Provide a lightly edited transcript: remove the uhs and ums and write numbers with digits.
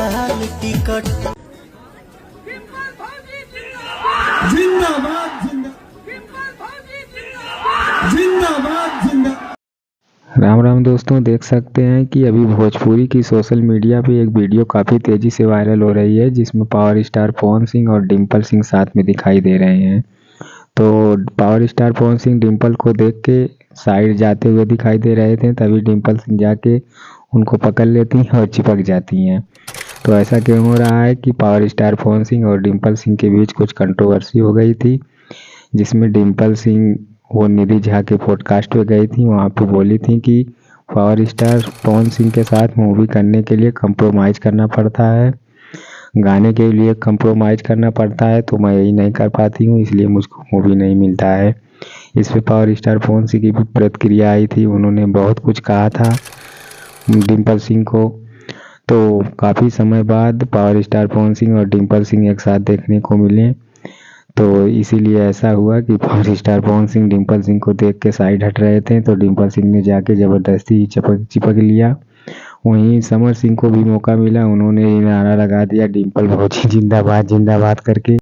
तत्काल टिकट। जिंदाबाद जिंदाबाद जिंदाबाद। राम राम दोस्तों, देख सकते हैं कि अभी भोजपुरी की सोशल मीडिया पे एक वीडियो काफ़ी तेज़ी से वायरल हो रही है, जिसमें पावर स्टार पवन सिंह और डिम्पल सिंह साथ में दिखाई दे रहे हैं। तो पावर स्टार पवन सिंह डिम्पल को देख के साइड जाते हुए दिखाई दे रहे थे, तभी डिम्पल सिंह जाके उनको पकड़ लेती हैं और चिपक जाती हैं। तो ऐसा क्यों हो रहा है कि पावर स्टार पवन सिंह और डिम्पल सिंह के बीच कुछ कंट्रोवर्सी हो गई थी, जिसमें डिम्पल सिंह वो निधि झा के पॉडकास्ट पे गई थी। वहाँ पे बोली थी कि पावर स्टार पवन सिंह के साथ मूवी करने के लिए कंप्रोमाइज़ करना पड़ता है, गाने के लिए कंप्रोमाइज़ करना पड़ता है, तो मैं यही नहीं कर पाती हूँ, इसलिए मुझको मूवी नहीं मिलता है। इस पे पावर स्टार पवन सिंह की भी प्रतिक्रिया आई थी, उन्होंने बहुत कुछ कहा था डिम्पल सिंह को। तो काफ़ी समय बाद पावर स्टार पवन सिंह और डिम्पल सिंह एक साथ देखने को मिले, तो इसीलिए ऐसा हुआ कि पावर स्टार पवन सिंह डिम्पल सिंह को देख के साइड हट रहे थे, तो डिम्पल सिंह ने जाके ज़बरदस्ती चिपक लिया। वहीं समर सिंह को भी मौका मिला, उन्होंने नारा लगा दिया डिम्पल भौजी जिंदाबाद जिंदाबाद करके।